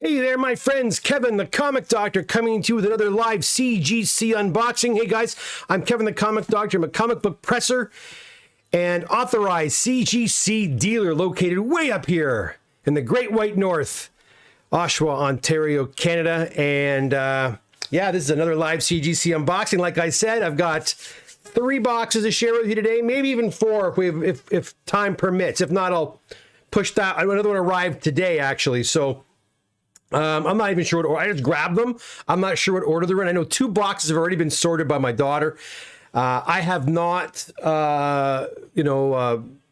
Hey there, my friends. Kevin, the Comic Doctor, coming to you with another live CGC unboxing. Hey guys, I'm Kevin, the Comic Doctor. I'm a comic book presser and authorized CGC dealer located way up here in the Great White North, Oshawa, Ontario, Canada. And yeah, this is another live CGC unboxing. Like I said, I've got 3 boxes to share with you today, maybe even 4 if time permits. If not, I'll push that. Another one arrived today, actually. So I'm not even sure what order. I just grabbed them. I'm not sure what order they're in. I know 2 boxes have already been sorted by my daughter. I have not,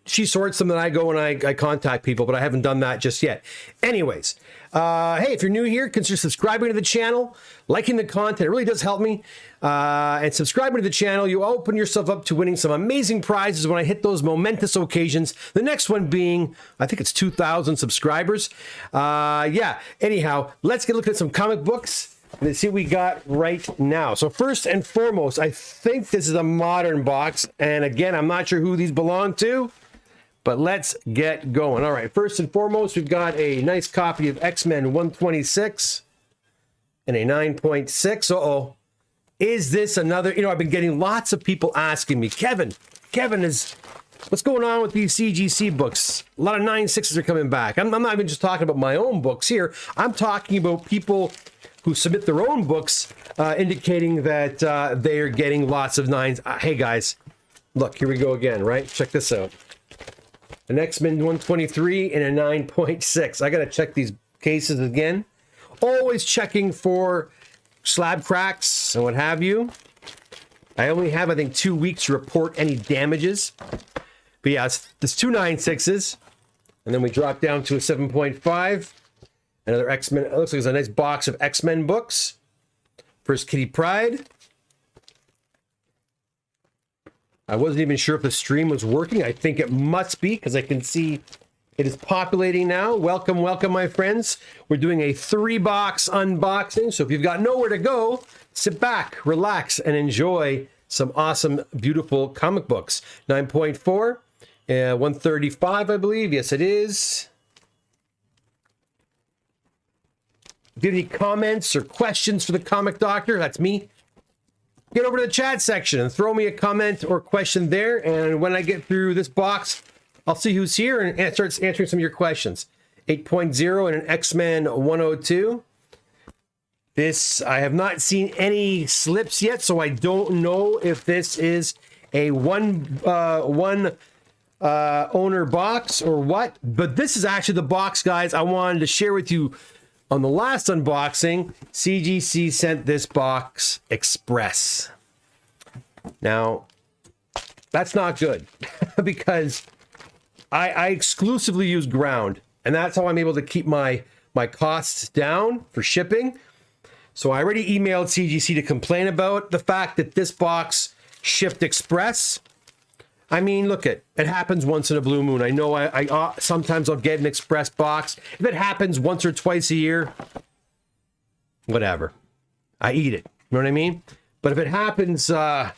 she sorts them, then I go and I contact people, but I haven't done that just yet. Anyways, hey, if you're new here, consider subscribing to the channel, liking the content. It really does help me. And subscribing to the channel, you open yourself up to winning some amazing prizes when I hit those momentous occasions. The next one being, I think it's 2,000 subscribers. Yeah, anyhow, let's get a look at some comic books. Let's see what we got right now. So first and foremost, I think this is a modern box. And again, I'm not sure who these belong to, but let's get going. All right, first and foremost, we've got a nice copy of X-Men 126 and a 9.6. Uh-oh. Is this another, I've been getting lots of people asking me, Kevin, what's going on with these CGC books? A lot of 9.6s are coming back. I'm not even just talking about my own books here. I'm talking about people who submit their own books, indicating that they are getting lots of 9s. Hey guys, look, here we go again, right? Check this out. An X-Men 123 and a 9.6. I gotta check these cases again. Always checking for slab cracks and what have you. I only have, I think, 2 weeks to report any damages. But yeah, it's 2 9.6s. And then we drop down to a 7.5. Another X-Men. It looks like it's a nice box of X-Men books. First Kitty Pryde. I wasn't even sure if the stream was working. I think it must be, because I can see it is populating now. Welcome, welcome, my friends. We're doing a 3-box unboxing. So if you've got nowhere to go, sit back, relax, and enjoy some awesome, beautiful comic books. 9.4, 135, I believe. Yes, it is. If you have any comments or questions for the Comic Doctor, that's me, get over to the chat section and throw me a comment or question there. And when I get through this box, I'll see who's here and starts answering some of your questions. 8.0 and an X-Men 102. This, I have not seen any slips yet, so I don't know if this is a one owner box or what. But this is actually the box, guys, I wanted to share with you. On the last unboxing, CGC sent this box express. Now, that's not good because I exclusively use ground, and that's how I'm able to keep my costs down for shipping. So I already emailed CGC to complain about the fact that this box shipped express. I mean, look, it happens once in a blue moon. I know I sometimes I'll get an express box. If it happens once or twice a year, whatever. I eat it. You know what I mean? But if it happens, if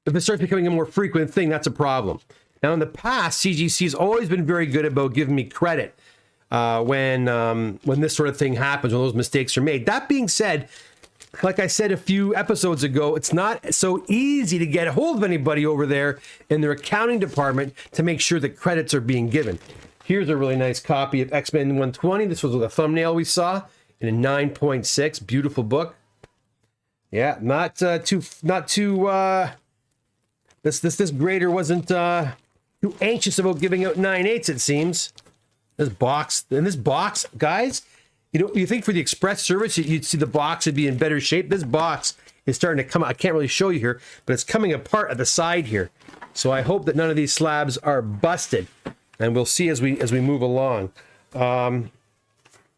it starts becoming a more frequent thing, that's a problem. Now, in the past, CGC has always been very good about giving me credit when this sort of thing happens, when those mistakes are made. That being said, like I said a few episodes ago, it's not so easy to get a hold of anybody over there in their accounting department to make sure that credits are being given. Here's a really nice copy of X-Men 120. This was the thumbnail we saw in a 9.6. Beautiful book. Yeah, not too. This grader wasn't too anxious about giving out 9.8s. It seems. This box, guys. You think for the express service, you'd see the box would be in better shape. This box is starting to come out. I can't really show you here, but it's coming apart at the side here. So I hope that none of these slabs are busted, and we'll see as we move along. Let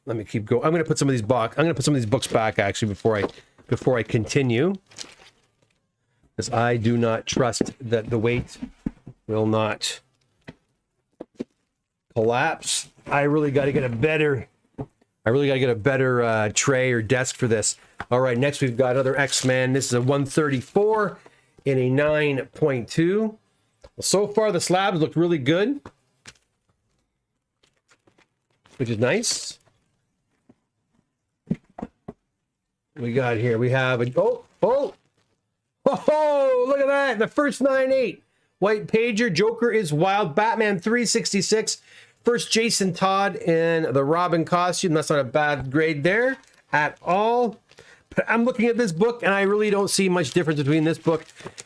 me keep going. I'm going to put some of these books back actually before I continue, because I do not trust that the weight will not collapse. I really got to get a better tray or desk for this. All right, next we've got other X-Men. This is a 134 in a 9.2. Well, so far, the slabs look really good, which is nice. We got here. We have a oh, look at that. The first 9-8. White Pager. Joker is wild. Batman 366. First Jason Todd in the Robin costume. That's not a bad grade there at all. But I'm looking at this book, and I really don't see much difference between this book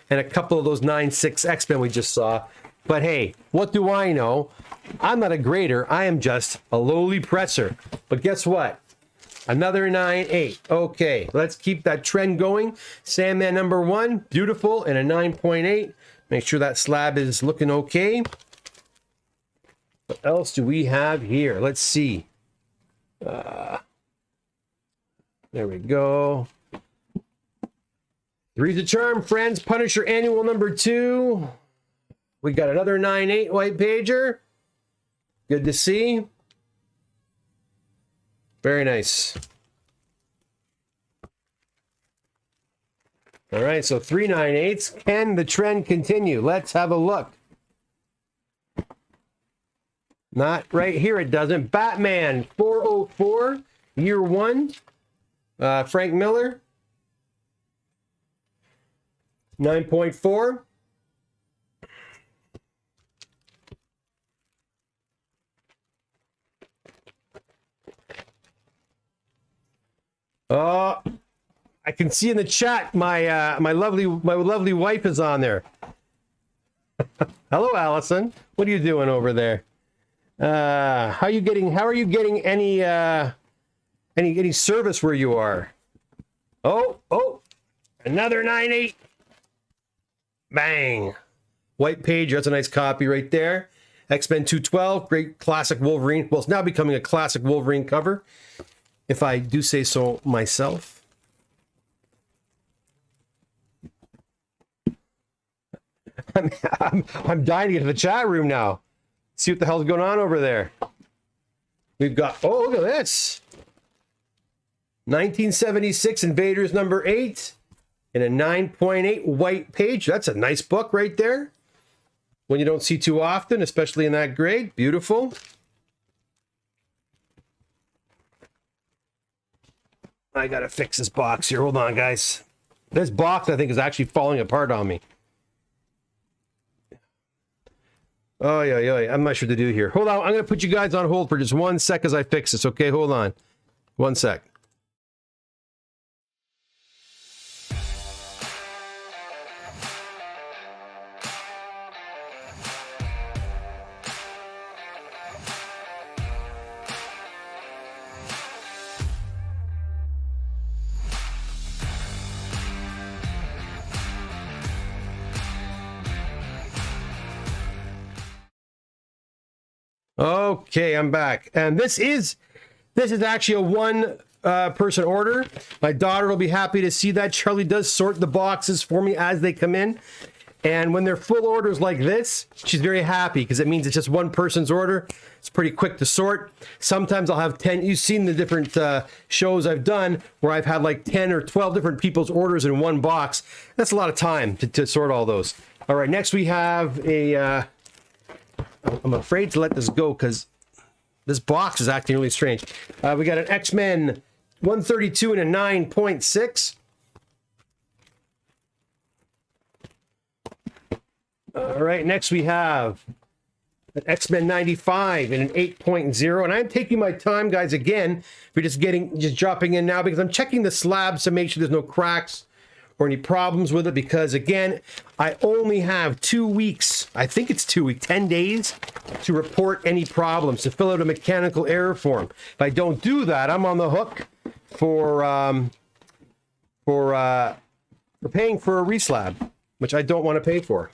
and a couple of those 9-6 X-Men we just saw. But hey, what do I know? I'm not a grader. I am just a lowly presser. But guess what? Another 9-8. Okay, let's keep that trend going. Sandman number 1, beautiful, and a 9.8. Make sure that slab is looking okay. What else do we have here? Let's see. There we go. Three's a charm, friends. Punisher Annual number 2. We got another 9-8 White Pager. Good to see. Very nice. All right, so 3 9/8. Can the trend continue? Let's have a look. Not right here, it doesn't. Batman 404, year 1. Frank Miller. 9.4. I can see in the chat my lovely wife is on there. Hello, Allison. What are you doing over there? How are you getting any service where you are? Oh, another 9-8. Bang. White Page, that's a nice copy right there. X-Men 212, great classic Wolverine. Well, it's now becoming a classic Wolverine cover, if I do say so myself. I'm dying to get to the chat room now. See what the hell's going on over there. We've got, oh, look at this. 1976 Invaders number 8 in a 9.8 White Page. That's a nice book right there. One you don't see too often, especially in that grade. Beautiful. I gotta fix this box here. Hold on, guys. This box, I think, is actually falling apart on me. Oh, yeah. I'm not sure what to do here. Hold on. I'm going to put you guys on hold for just 1 sec as I fix this. Okay, hold on. 1 sec. Okay, I'm back. And this is actually a one person order. My daughter will be happy to see that. Charlie does sort the boxes for me as they come in. And when they're full orders like this, she's very happy because it means it's just one person's order. It's pretty quick to sort. Sometimes I'll have 10. You've seen the different shows I've done where I've had like 10 or 12 different people's orders in one box. That's a lot of time to sort all those. All right, next we have a... I'm afraid to let this go because this box is acting really strange. We got an X-Men 132 and a 9.6. All right, next we have an X-Men 95 and an 8.0. And I'm taking my time, guys, again, if you're just dropping in now, because I'm checking the slabs to make sure there's no cracks or any problems with it, because again, I only have 2 weeks, I think it's 2 weeks, 10 days to report any problems, to fill out a mechanical error form. If I don't do that, I'm on the hook for paying for a reslab, which I don't want to pay for.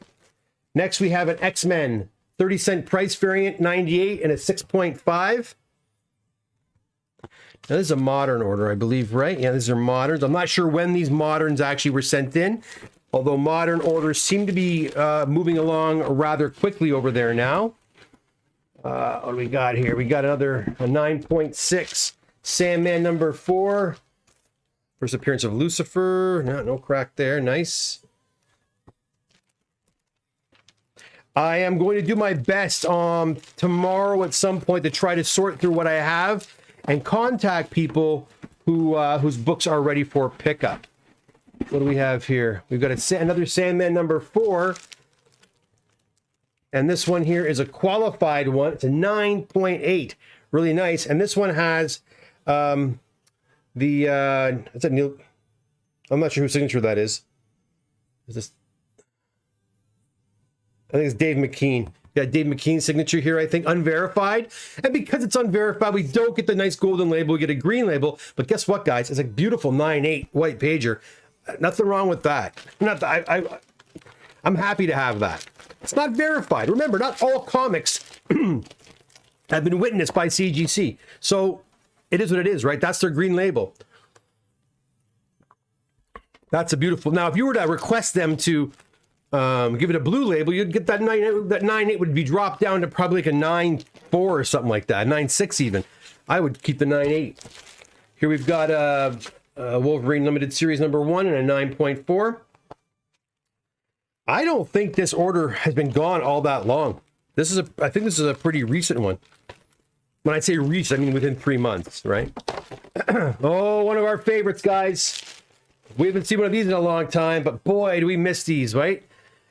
Next, we have an X-Men 30-cent price variant, 98 and a 6.5. Now, this is a modern order, I believe, right? Yeah, these are moderns. I'm not sure when these moderns actually were sent in, although modern orders seem to be moving along rather quickly over there now. What do we got here? We got a 9.6 Sandman number 4. First appearance of Lucifer. No crack there. Nice. I am going to do my best tomorrow at some point to try to sort through what I have and contact people whose books are ready for pickup. What do we have here? We've got another Sandman number 4. And this one here is a qualified one. It's a 9.8. Really nice. And this one has is that Neil? I'm not sure whose signature that is. Is this? I think it's Dave McKean. Got Dave McKean's signature here, I think, unverified. And because it's unverified, we don't get the nice golden label. We get a green label. But guess what, guys? It's a beautiful 9.8 white pager. Nothing wrong with that. I'm happy to have that. It's not verified. Remember, not all comics have been witnessed by CGC. So it is what it is, right? That's their green label. That's a beautiful. Now, if you were to request them to give it a blue label, you'd get that 9.8. That 9.8 would be dropped down to probably like a 9.4 or something like that, 9.6 even. I would keep the 9.8. Here we've got Wolverine Limited Series number 1 and a 9.4. I don't think this order has been gone all that long. I think this is a pretty recent one. When I say recent, I mean within 3 months, right? Oh, one of our favorites, guys. We haven't seen one of these in a long time, but boy, do we miss these, right?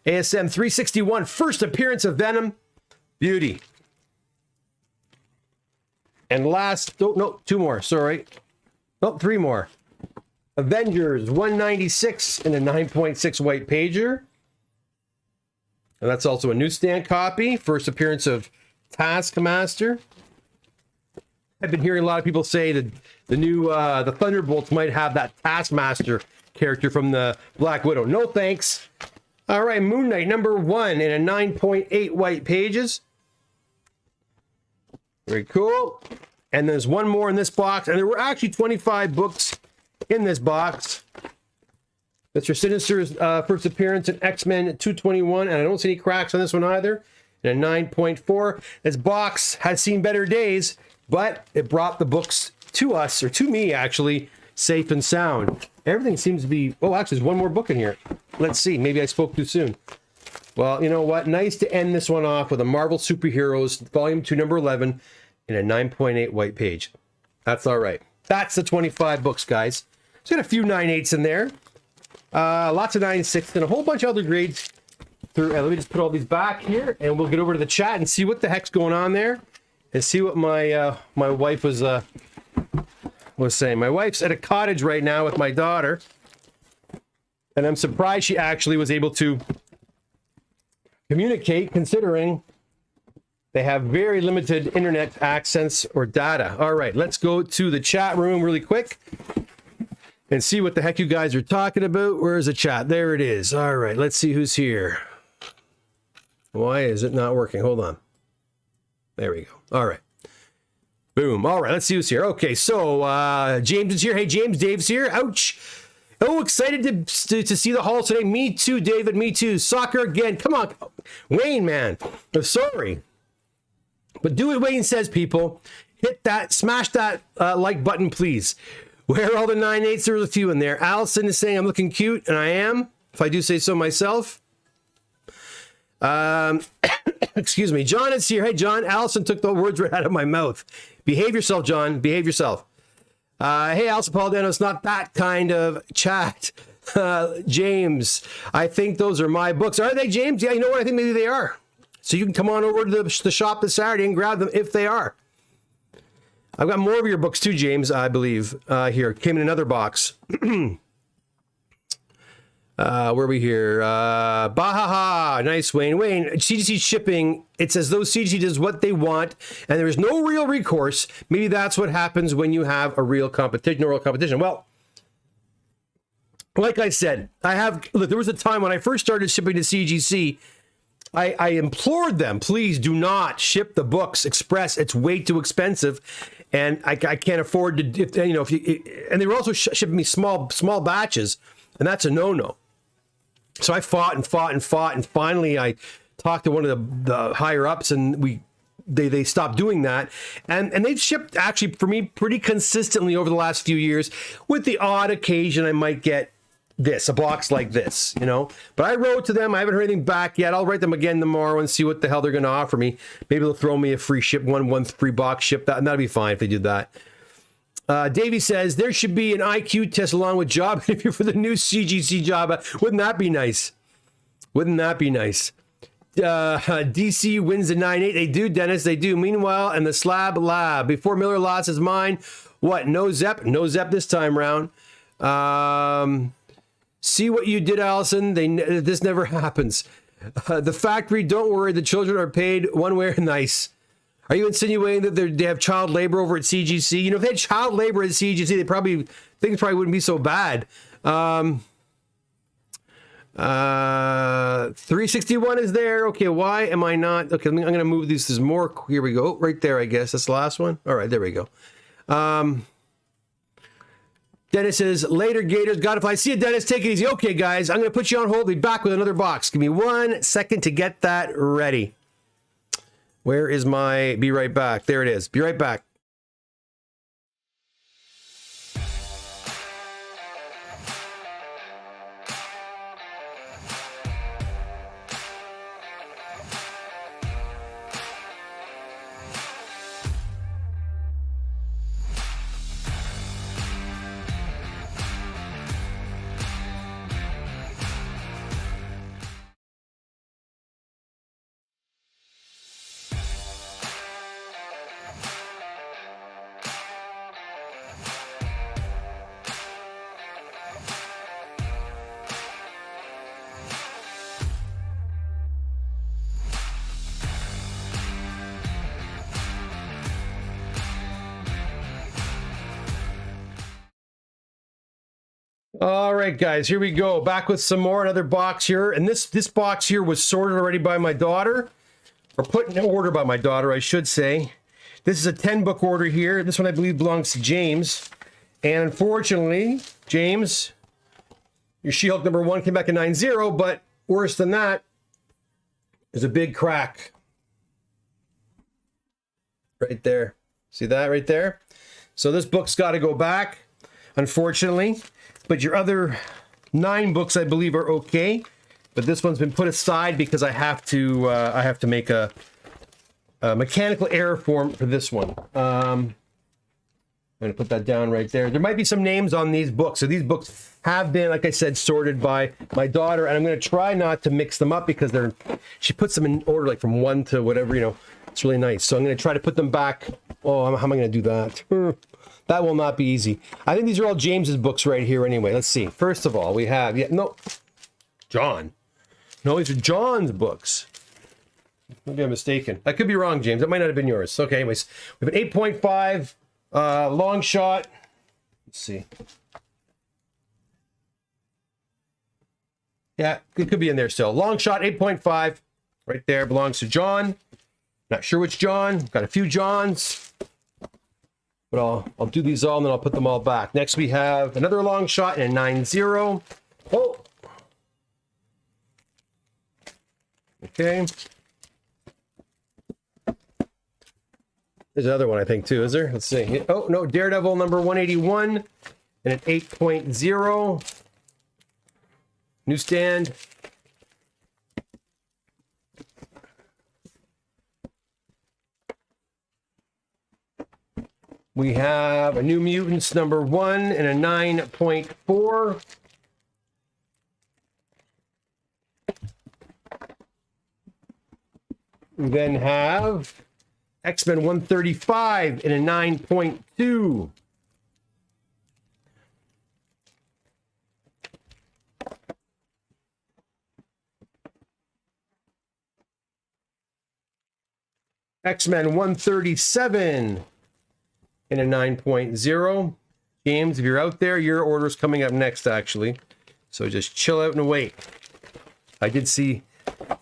ASM 361, first appearance of Venom. Beauty. And last, no, 2 more, sorry. Oh, 3 more. Avengers 196 in a 9.6 white pager. And that's also a newsstand copy. First appearance of Taskmaster. I've been hearing a lot of people say that the Thunderbolts might have that Taskmaster character from the Black Widow. No thanks. All right, Moon Knight number 1 in a 9.8 white pages. Very cool. And there's one more in this box. And there were actually 25 books in this box. Mr. Sinister's first appearance in X-Men 221. And I don't see any cracks on this one either. In a 9.4. This box has seen better days, but it brought the books to us, or to me actually, safe and sound. Everything seems to be... Oh, actually, there's one more book in here. Let's see. Maybe I spoke too soon. Well, you know what? Nice to end this one off with a Marvel Superheroes Volume 2, number 11, in a 9.8 white page. That's all right. That's the 25 books, guys. So got a few 9.8s in there. Lots of 9.6s and a whole bunch of other grades. Let me just put all these back here, and we'll get over to the chat and see what the heck's going on there, and see what my wife was saying. My wife's at a cottage right now with my daughter, and I'm surprised she actually was able to communicate, considering they have very limited internet access or data. All right, let's go to the chat room really quick and see what the heck you guys are talking about. Where's the chat? There it is. All right, let's see who's here. Why is it not working? Hold on. There we go. All right. Boom. All right, let's see who's here. Okay, so James is here. Hey, James, Dave's here. Ouch. Oh, excited to see the Hall today. Me too, David. Me too. Soccer again. Come on. Wayne, man. I'm sorry. But do what Wayne says, people. Hit that, smash that like button, please. Where are all the 9.8s? There's a few in there. Allison is saying I'm looking cute, and I am, if I do say so myself. Excuse me. John is here. Hey, John. Allison took the words right out of my mouth. Behave yourself, John. Behave yourself. Hey, Allison Polidano, it's not that kind of chat. James, I think those are my books. Are they, James? Yeah, you know what? I think maybe they are. So you can come on over to the shop this Saturday and grab them if they are. I've got more of your books too, James, I believe. Here. Came in another box. Where are we here? Bahaha. Nice, Wayne. Wayne, CGC shipping, it's as though CGC does what they want, and there is no real recourse. Maybe that's what happens when you have a real competition, no real competition. Well, like I said, look, there was a time when I first started shipping to CGC, I implored them, please do not ship the books express. It's way too expensive, and I can't afford to, and they were also shipping me small batches, and that's a no-no. So I fought, and finally I talked to one of the higher ups, and they stopped doing that. And they've shipped actually for me pretty consistently over the last few years, with the odd occasion I might get a box like this, But I wrote to them. I haven't heard anything back yet. I'll write them again tomorrow and see what the hell they're going to offer me. Maybe they'll throw me a free ship, one free box ship, and that'll be fine if they did that. Davey says there should be an IQ test along with job interview for the new CGC job. Wouldn't that be nice? Wouldn't that be nice? DC wins the 9-8. They do, Dennis. They do. Meanwhile, and the slab lab. Before Miller lost his mind. What? No Zep? No Zep this time round. See what you did, Allison. This never happens. The factory, don't worry. The children are paid one way or nice. Are you insinuating that they have child labor over at CGC? You know, if they had child labor at CGC, things probably wouldn't be so bad. 361 is there. Okay, why am I not? Okay, I'm going to move these. There's more. Here we go. Right there, I guess. That's the last one. All right, there we go. Dennis says, later, Gators. God, if I see a Dennis, take it easy. Okay, guys, I'm going to put you on hold. Be back with another box. Give me 1 second to get that ready. Where is my be right back? There it is. Be right back. All right, guys, here we go. Back with some more, another box here. And this box here was sorted already by my daughter, or put in order by my daughter, I should say. This is a 10-book order here. This one, I believe, belongs to James. And unfortunately, James, your She-Hulk number 1 came back in 9-0, but worse than that, there's a big crack. Right there. See that right there? So this book's got to go back, unfortunately. But your other 9 books, I believe, are okay. But this one's been put aside because I have to make a mechanical error form for this one. I'm going to put that down right there. There might be some names on these books. So these books have been, like I said, sorted by my daughter. And I'm going to try not to mix them up because she puts them in order, like from 1 to whatever, you know. It's really nice. So I'm going to try to put them back. Oh, how am I going to do that? That will not be easy. I think these are all James's books right here anyway. Let's see. First of all, we have... John. No, these are John's books. Maybe I'm mistaken. I could be wrong, James. That might not have been yours. Okay, anyways. We have an 8.5 long shot. Let's see. Yeah, it could be in there still. Long shot, 8.5. Right there, belongs to John. Not sure which John. Got a few Johns. But I'll do these all and then I'll put them all back. Next we have another long shot and a 9-0. Oh. Okay. There's another one, I think, too, is there? Let's see. Oh, no, Daredevil number 181 and an 8.0. Newsstand. We have a New Mutants number 1 and a 9.4. We then have X-Men 135 and a 9.2. X-Men 137 and a 9.0. James, if you're out there, your order's coming up next, actually. So just chill out and wait. I did see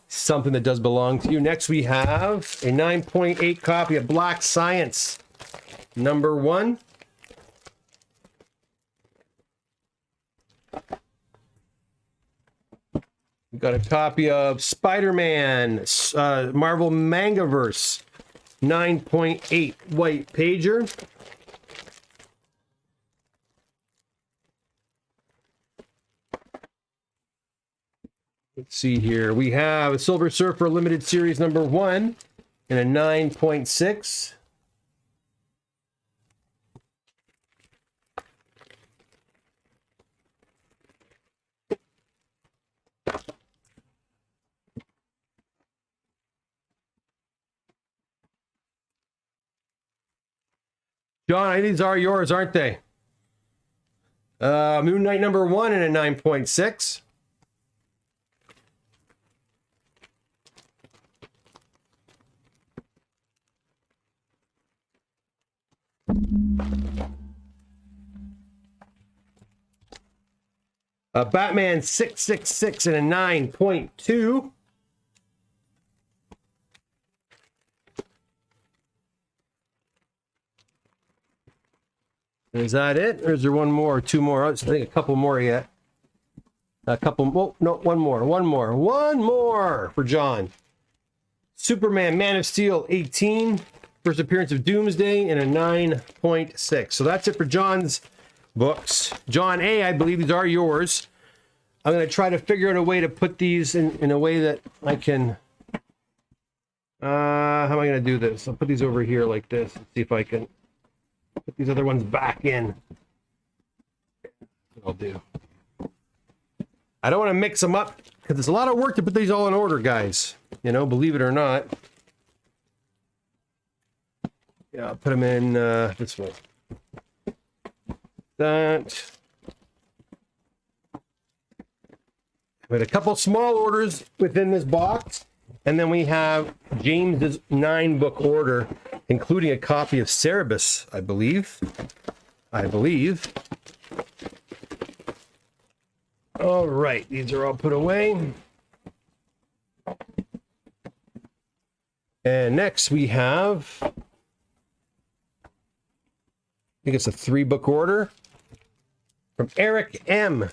something that does belong to you. Next, we have a 9.8 copy of Black Science, number 1. We've got a copy of Spider-Man, Marvel Mangaverse, 9.8 white pager. Let's see here. We have a Silver Surfer Limited Series number 1 and a 9.6. John, I think these are yours, aren't they? Moon Knight number 1 and a 9.6. Batman 666 and a 9.2. Is that it? Or is there one more or two more? I think a couple more yet. A couple. Oh, no, one more. One more for John. Superman, Man of Steel 18. First appearance of Doomsday and a 9.6. So that's it for John's books. John A., I believe these are yours. I'm going to try to figure out a way to put these in a way that I can... how am I going to do this? I'll put these over here like this and see if I can put these other ones back in. I'll do. I don't want to mix them up because it's a lot of work to put these all in order, guys. You know, believe it or not. Yeah, I'll put them in this way. That. We had a couple small orders within this box, and then we have James's 9-book order, including a copy of Cerebus, I believe. All right, these are all put away. And next we have, I think it's a 3-book order from Eric M.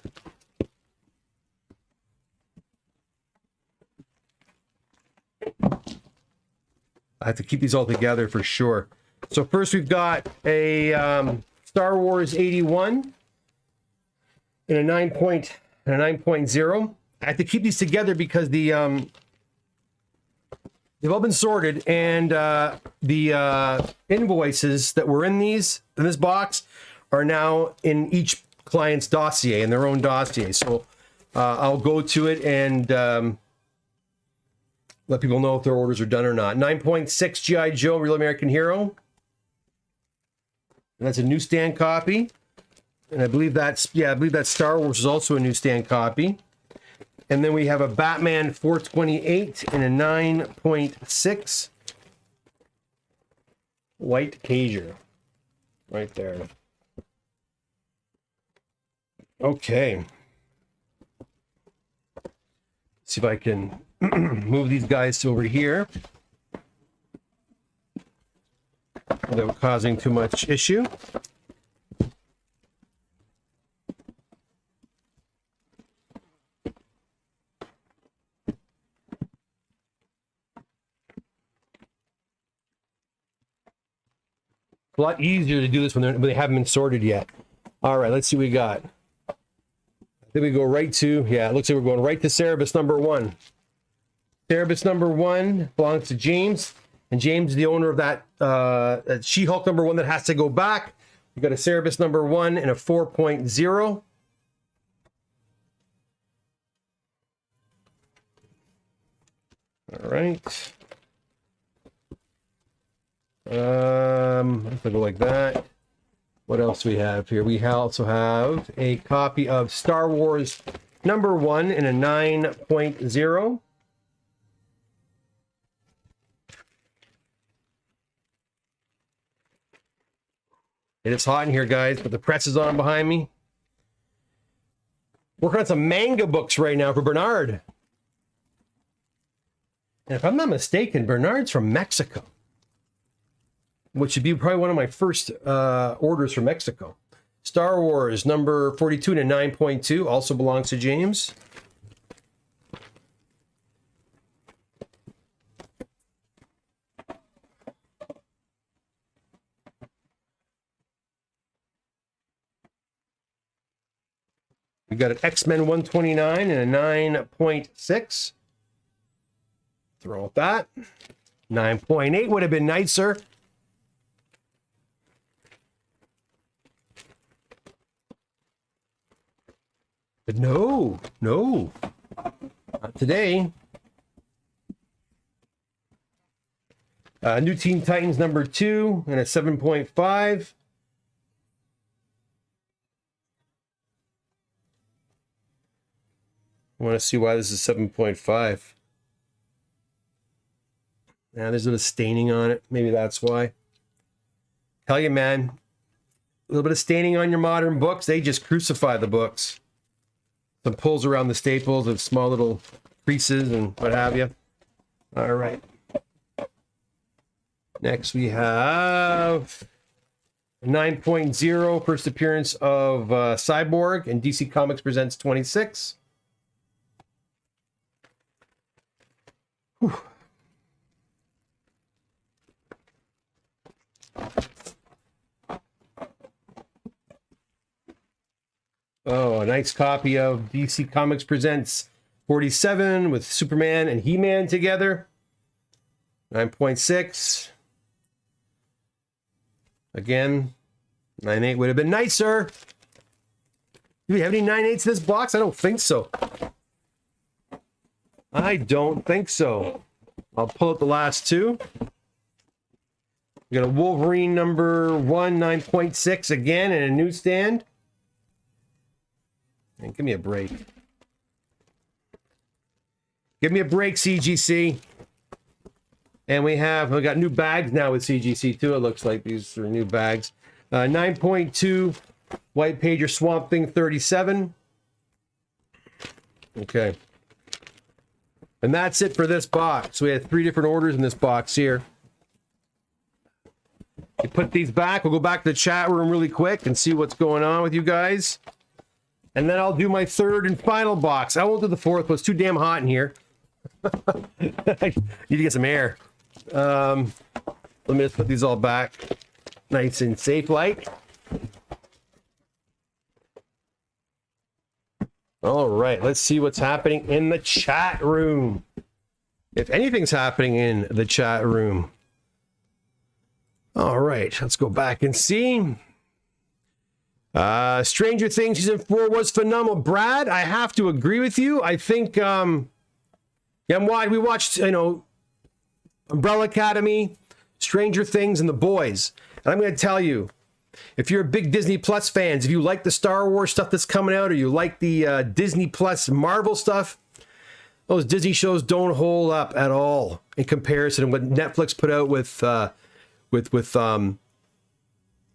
I have to keep these all together for sure. So first we've got a Star Wars 81 and a 9.0. I have to keep these together because the they've all been sorted, and the invoices that were in this box are now in each client's dossier, in their own dossier. So I'll go to it and let people know if their orders are done or not. 9.6 G.I. Joe, Real American Hero. And that's a newsstand copy. And I believe that's Star Wars is also a newsstand copy. And then we have a Batman 428 and a 9.6 White Cager. Right there. Okay. See if I can move these guys over here without causing too much issue. A lot easier to do this when they haven't been sorted yet. All right, let's see what we got. I think we go right to, yeah, it looks like we're going right to Cerebus number 1. Cerebus number 1 belongs to James, and James is the owner of that She-Hulk number 1 that has to go back. We've got a Cerebus number 1 and a 4.0. All right. Let's go like that. What else do we have here? We also have a copy of Star Wars number 1 and a 9.0. It is hot in here, guys, but the press is on behind me. Working on some manga books right now for Bernard. And if I'm not mistaken, Bernard's from Mexico, which should be probably one of my first orders from Mexico. Star Wars number 42 and a 9.2 also belongs to James. We got an X-Men 129 and a 9.6. Throw out that. 9.8 would have been nicer. But no, not today. New Teen Titans number 2 and a 7.5. I want to see why this is 7.5. Now there's a bit of staining on it. Maybe that's why. Tell you, man, a little bit of staining on your modern books, they just crucify the books. Some pulls around the staples and small little creases and what have you. All right. Next we have 9.0, first appearance of Cyborg, and DC Comics Presents 26. Whew. Oh, a nice copy of DC Comics Presents 47 with Superman and He-Man together. 9.6. Again, 9.8 would have been nicer. Do we have any 9.8s in this box? I don't think so. I don't think so. I'll pull up the last two. We got a Wolverine number 1, 9.6 again in a newsstand. And give me a break. Give me a break, CGC. And we got new bags now with CGC too. It looks like these are new bags. 9.2 White Pager Swamp Thing 37. Okay. And that's it for this box. We had 3 different orders in this box here. You put these back. We'll go back to the chat room really quick and see what's going on with you guys. And then I'll do my third and final box. I won't do the fourth, but it's too damn hot in here. I need to get some air. Let me just put these all back nice and safe like. All right, let's see what's happening in the chat room. If anything's happening in the chat room. All right, let's go back and see. Stranger Things season 4 was phenomenal. Brad, I have to agree with you. I think we watched, Umbrella Academy, Stranger Things, and The Boys. And I'm going to tell you, if you're a big Disney Plus fans, if you like the Star Wars stuff that's coming out, or you like the Disney Plus Marvel stuff, those Disney shows don't hold up at all in comparison to what Netflix put out with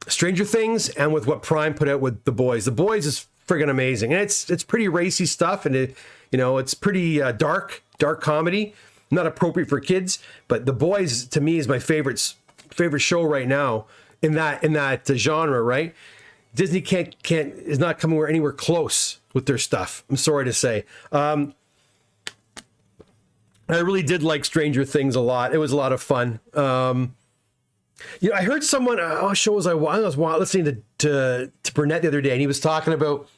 Stranger Things and with what Prime put out with The Boys. The Boys is friggin' amazing, and it's pretty racy stuff, and it's pretty dark comedy, not appropriate for kids. But The Boys to me is my favorite show right now in that genre. Right? Disney is not coming anywhere close with their stuff. I'm sorry to say. I really did like Stranger Things a lot. It was a lot of fun. I heard someone, I was listening to Burnett the other day, and he was talking about,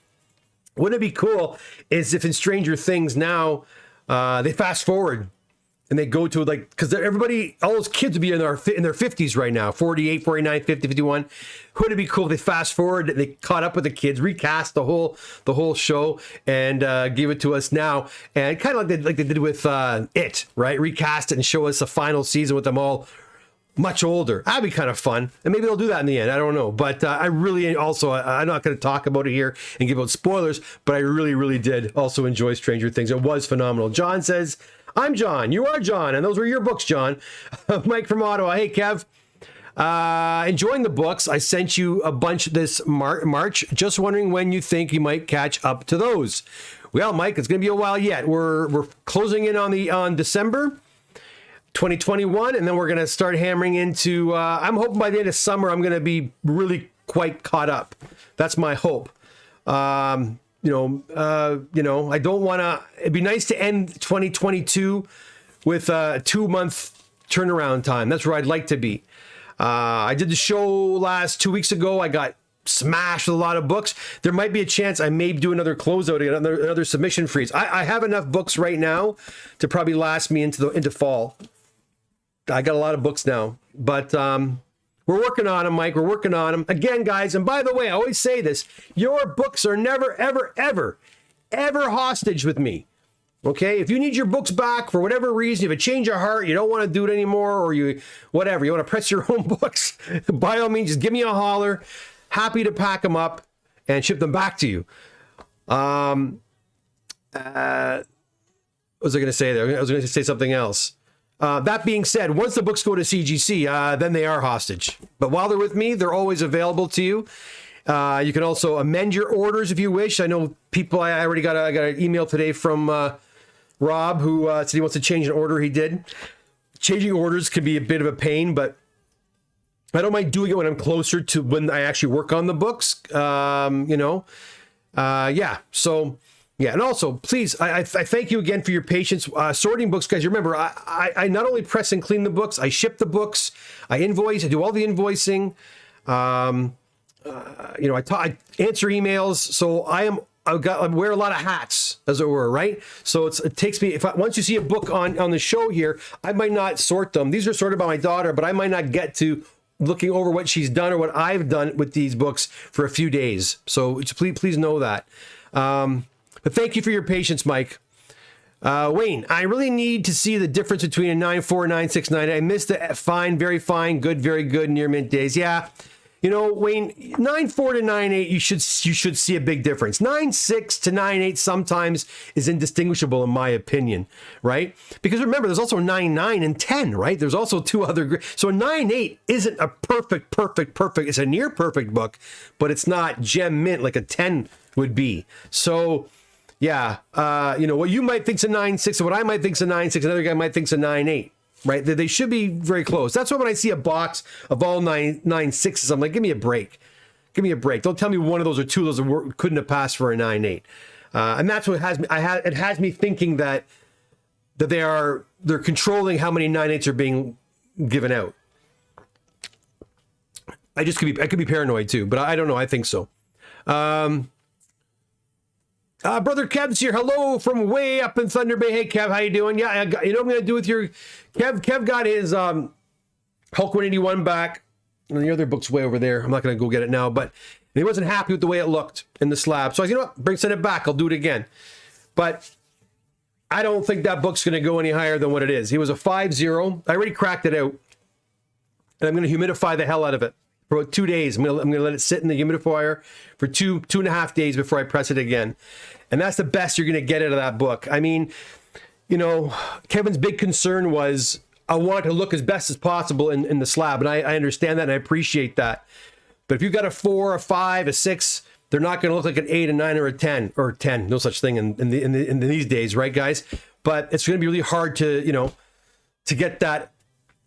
wouldn't it be cool is if in Stranger Things now, they fast forward and they go to because all those kids would be in their 50s right now, 48, 49, 50, 51. Wouldn't it be cool if they fast forward, they caught up with the kids, recast the whole show, and give it to us now, and kind of like they did with It, right? Recast it and show us a final season with them all much older. That'd be kind of fun, and maybe they'll do that in the end. I don't know, but I really also, I'm not going to talk about it here and give out spoilers, but I really did also enjoy Stranger Things. It was phenomenal. John says, I'm John, you are John, and those were your books, John. Mike from Ottawa. Hey, Kev. Enjoying the books. I sent you a bunch this March. Just wondering when you think you might catch up to those. Well, Mike, it's going to be a while yet. We're closing in on December 2021, and then we're going to start hammering into, I'm hoping by the end of summer, I'm going to be really quite caught up. That's my hope. I don't want to, it'd be nice to end 2022 with a 2-month turnaround time. That's where I'd like to be. I did the show 2 weeks ago. I got smashed with a lot of books. There might be a chance I may do another closeout, another submission freeze. I have enough books right now to probably last me into fall. I got a lot of books now, but we're working on them, Mike. We're working on them. Again, guys, and by the way, I always say this, your books are never, ever, ever, ever hostage with me. Okay? If you need your books back for whatever reason, you have a change of heart, you don't want to do it anymore, or you want to press your own books, by all means, just give me a holler. Happy to pack them up and ship them back to you. What was I going to say there? I was going to say something else. That being said, once the books go to CGC, then they are hostage. But while they're with me, they're always available to you. You can also amend your orders if you wish. I know people, I already got an email today from Rob who said he wants to change an order he did. Changing orders can be a bit of a pain, but I don't mind doing it when I'm closer to when I actually work on the books. Yeah. So, yeah. And also, please, I thank you again for your patience. Sorting books, guys, remember, I not only press and clean the books, I ship the books, I invoice, I do all the invoicing. I answer emails. So I wear a lot of hats, as it were, right? So it takes me, once you see a book on the show here, I might not sort them. These are sorted by my daughter, but I might not get to looking over what she's done or what I've done with these books for a few days. So please know that. But thank you for your patience, Mike. Wayne, I really need to see the difference between a 9.4 and 9.6, I missed the fine, very fine, good, very good, near mint days. Yeah. Wayne, 9.4 to 9.8, you should see a big difference. 9.6 to 9.8 sometimes is indistinguishable in my opinion, right? Because remember, there's also 9.9 and 10, right? There's also two other. So a 9.8 isn't a perfect. It's a near perfect book, but it's not gem mint like a 10 would be. So yeah, what you might think's a 9.6 and what I might think's a 9.6, another guy might think's a 9.8. Right, they should be very close. That's why when I see a box of all 9.6s, I'm like, give me a break. Give me a break. Don't tell me one of those or two of those couldn't have passed for a 9.8. And that's what has me. It has me thinking that they're controlling how many 9.8s are being given out. I could be paranoid too, but I don't know. I think so. Brother Kev's here. Hello from way up in Thunder Bay. Hey, Kev, how you doing? Yeah, I'm going to do with your... Kev got his Hulk 181 back. And the other book's way over there. I'm not going to go get it now, but he wasn't happy with the way it looked in the slab. So I said, send it back. I'll do it again. But I don't think that book's going to go any higher than what it is. He was a 5.0. I already cracked it out. And I'm going to humidify the hell out of it for about 2 days. I'm going to let it sit in the humidifier for 2.5 days before I press it again. And that's the best you're going to get out of that book. I mean, Kevin's big concern was I want to look as best as possible in the slab. And I understand that and I appreciate that. But if you've got a 4, a 5, a 6, they're not going to look like an 8, a 9, or a 10. Or 10. No such thing in these days, right, guys? But it's going to be really hard to get that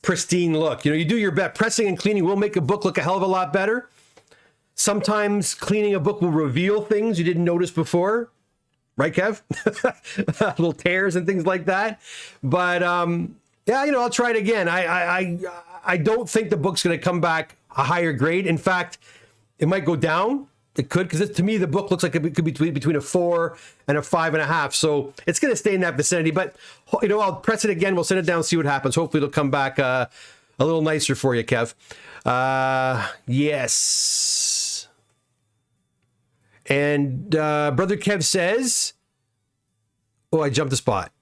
pristine look. You do your best. Pressing and cleaning will make a book look a hell of a lot better. Sometimes cleaning a book will reveal things you didn't notice before. Right, Kev? Little tears and things like that. But I'll try it again. I don't think the book's going to come back a higher grade. In fact, it might go down. It could, because to me the book looks like it could be between a 4 and a 5.5. So it's going to stay in that vicinity. But I'll press it again. We'll send it down, see what happens. Hopefully it'll come back a little nicer for you, Kev. Yes. And Brother Kev says, I jumped a spot.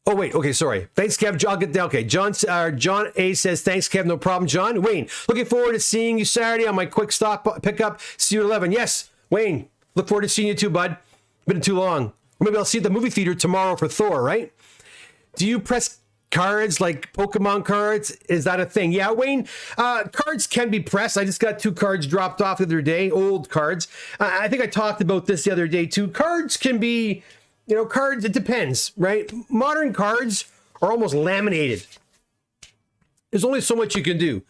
Oh, wait. Okay, sorry. Thanks, Kev. I'll get down. Okay, John A says, thanks, Kev. No problem, John. Wayne, looking forward to seeing you Saturday on my quick stop pickup. See you at 11. Yes, Wayne, look forward to seeing you too, bud. Been too long. Or maybe I'll see you at the movie theater tomorrow for Thor, right? Do you press cards like Pokemon cards? Is that a thing? Yeah, Wayne, cards can be pressed. I just got 2 cards dropped off the other day, old cards. I think I talked about this the other day too. Cards can be, cards, it depends, right? Modern cards are almost laminated. There's only so much you can do.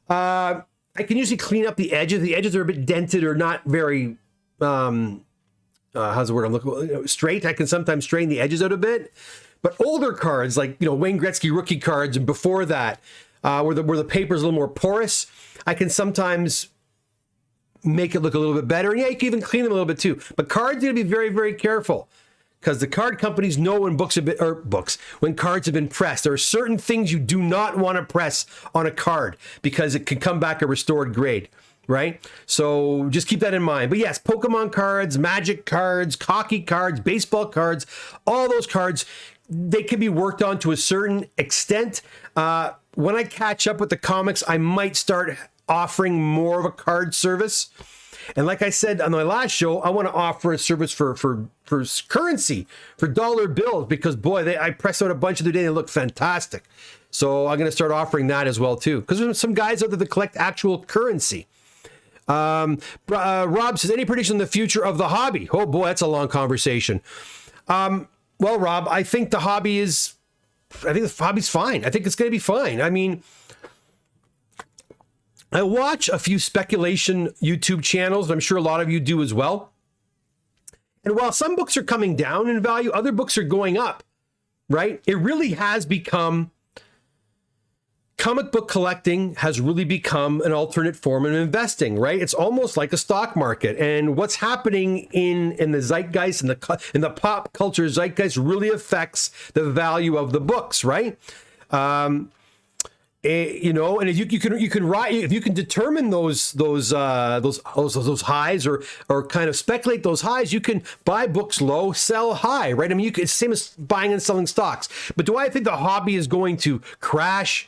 I can usually clean up the edges. The edges are a bit dented or not very, how's the word I'm looking, straight. I can sometimes straighten the edges out a bit. But older cards, like Wayne Gretzky rookie cards, and before that, where the paper's a little more porous, I can sometimes make it look a little bit better. And yeah, you can even clean them a little bit too. But cards, you gotta be very, very careful, because the card companies know when when cards have been pressed. There are certain things you do not want to press on a card because it can come back a restored grade. Right? So just keep that in mind. But yes, Pokemon cards, Magic cards, hockey cards, baseball cards, all those cards, they can be worked on to a certain extent. When I catch up with the comics, I might start offering more of a card service. And like I said on my last show, I want to offer a service for currency, for dollar bills, because boy, I pressed out a bunch of the day and they look fantastic. So I'm going to start offering that as well too, because there's some guys out there that collect actual currency. Rob says, any prediction on the future of the hobby? Oh boy, that's a long conversation. Well, Rob, I think the hobby's fine. I think it's going to be fine. I mean, I watch a few speculation YouTube channels, and I'm sure a lot of you do as well. And while some books are coming down in value, other books are going up, right? It really has become, comic book collecting has really become an alternate form of investing, right? It's almost like a stock market. And what's happening in the zeitgeist, in the pop culture zeitgeist, really affects the value of the books, right? You know, and if you can write, if you can determine those highs or kind of speculate those highs, you can buy books low, sell high, right? I mean, it's same as buying and selling stocks. But do I think the hobby is going to crash?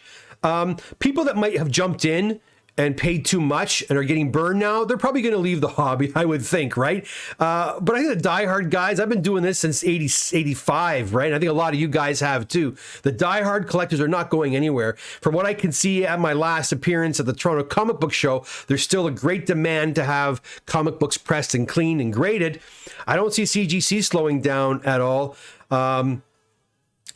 People that might have jumped in and paid too much and are getting burned now, they're probably going to leave the hobby, I would think, right? But I think the diehard guys, I've been doing this since 85, right? And I think a lot of you guys have too. The diehard collectors are not going anywhere. From what I can see at my last appearance at the Toronto Comic Book Show, there's still a great demand to have comic books pressed and cleaned and graded. I don't see CGC slowing down at all.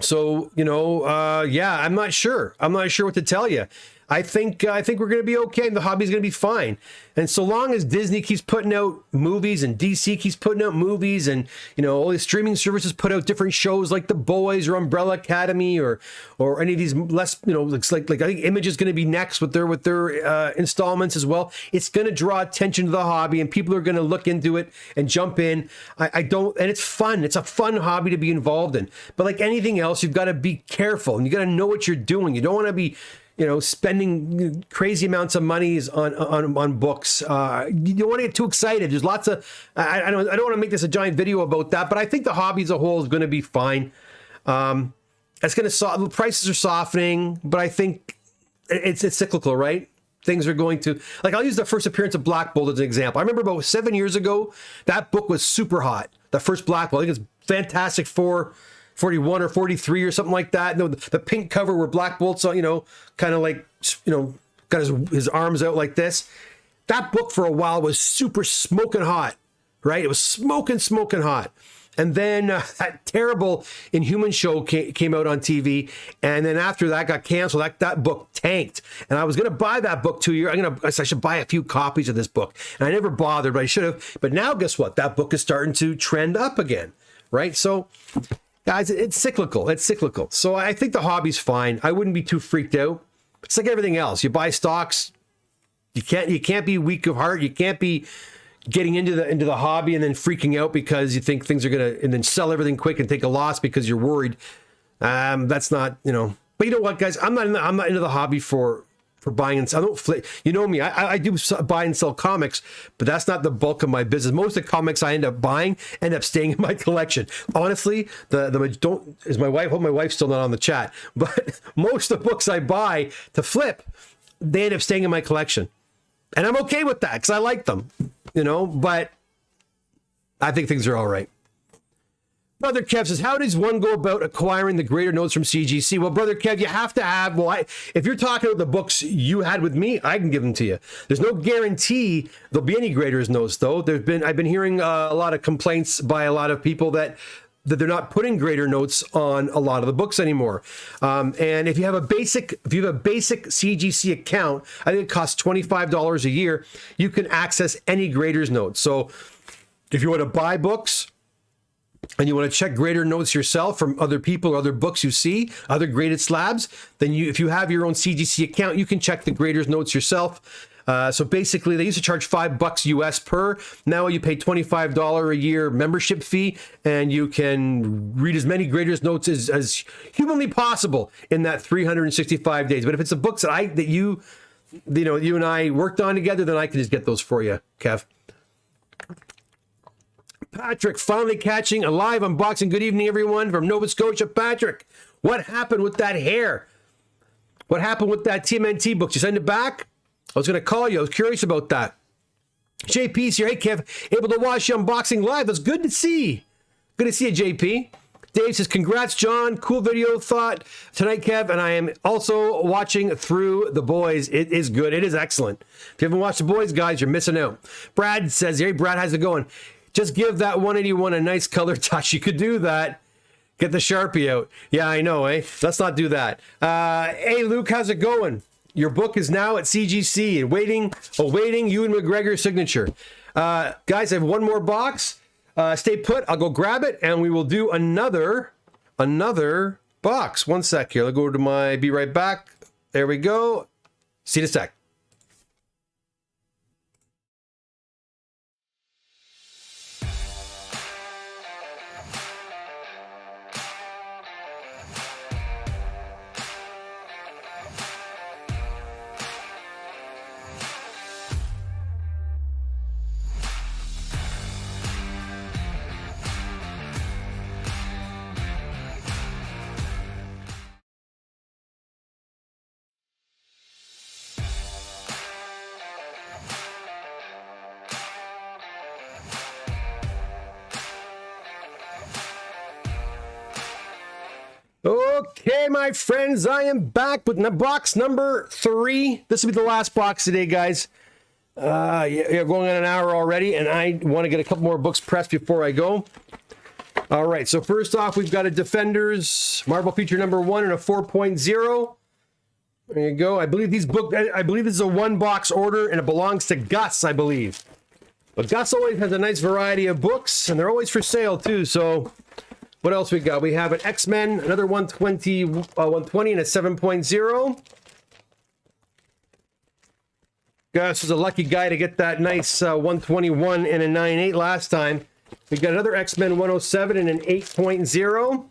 So, you know, yeah, I'm not sure. I'm not sure what to tell you. I think we're going to be okay. The hobby's going to be fine. And so long as Disney keeps putting out movies and DC keeps putting out movies and, you know, all these streaming services put out different shows like The Boys or Umbrella Academy or any of these less, you know, looks like I think Image is going to be next with their installments as well. It's going to draw attention to the hobby and people are going to look into it and jump in. I don't, and it's fun. It's a fun hobby to be involved in. But like anything else, you've got to be careful and you got to know what you're doing. You don't want to be, you know, spending crazy amounts of monies on books. You don't want to get too excited. There's lots of, I don't want to make this a giant video about that, but I think the hobby as a whole is going to be fine. It's going to, the prices are softening, but I think it's cyclical, right? Things are going to, like, I'll use the first appearance of Black Bolt as an example. I remember about 7 years ago, that book was super hot. The first Black Bolt, I think it's Fantastic Four 41 or 43 or something like that. No, the pink cover where Black Bolt's, you know, kind of like, you know, got his arms out like this. That book for a while was super smoking hot, right? It was smoking hot. And then that terrible Inhuman show came out on TV. And then after that got canceled, that book tanked. And I was going to buy that book 2 years. I should buy a few copies of this book. And I never bothered, but I should have. But now guess what? That book is starting to trend up again, right? So, guys, it's cyclical. It's cyclical. So I think the hobby's fine. I wouldn't be too freaked out. It's like everything else. You buy stocks. You can't be weak of heart. You can't be getting into the hobby and then freaking out because you think things are gonna, and then sell everything quick and take a loss because you're worried. That's not, you know. But you know what, guys? I'm not into the hobby for buying and sell. I don't flip. You know me. I do buy and sell comics, but that's not the bulk of my business. Most of the comics I end up buying end up staying in my collection. Honestly, is my wife? Hope my wife's still not on the chat. But most of the books I buy to flip, they end up staying in my collection, and I'm okay with that because I like them. You know, but I think things are all right. Brother Kev says, how does one go about acquiring the greater notes from CGC? Well, Brother Kev, you have to have, if you're talking about the books you had with me, I can give them to you. There's no guarantee there'll be any graders notes, though. I've been hearing a lot of complaints by a lot of people that they're not putting grader notes on a lot of the books anymore. And if you have a basic CGC account, I think it costs $25 a year, you can access any grader's notes. So if you want to buy books and you want to check grader notes yourself from other people or other books you see, other graded slabs, then if you have your own CGC account, you can check the grader's notes yourself. So basically, they used to charge $5 US per. Now you pay $25 a year membership fee, and you can read as many graders notes as humanly possible in that 365 days. But if it's the books that you and I worked on together, then I can just get those for you, Kev. Patrick finally catching a live unboxing. Good evening, everyone, from Nova Scotia. Patrick, what happened with that hair? What happened with that TMNT book? Did you send it back? I was going to call you. I was curious about that. JP's here. Hey, Kev. Able to watch you unboxing live. That's good to see. Good to see you, JP. Dave says, congrats, John. Cool video thought tonight, Kev. And I am also watching through The Boys. It is good. It is excellent. If you haven't watched The Boys, guys, you're missing out. Brad says, hey, Brad, how's it going? Just give that 181 a nice color touch. You could do that. Get the Sharpie out. Yeah, I know, eh? Let's not do that. Hey, Luke, how's it going? Your book is now at CGC and awaiting Ewan McGregor's signature. Guys, I have one more box. Stay put. I'll go grab it, and we will do another box. One sec here. I'll go to my be right back. There we go. See you in a sec. Okay, my friends, I am back with box number 3. This will be the last box today, guys. Yeah, going on an hour already, and I want to get a couple more books pressed before I go. All right, so first off, we've got a Defenders Marvel feature number 1 and a 4.0. There you go. I believe this is a 1-box order, and it belongs to Gus, I believe. But Gus always has a nice variety of books, and they're always for sale too. So what else we got? We have an X-Men, another 120 and a 7.0. Gus was a lucky guy to get that nice 121 and a 9.8 last time. We got another X-Men 107 and an 8.0.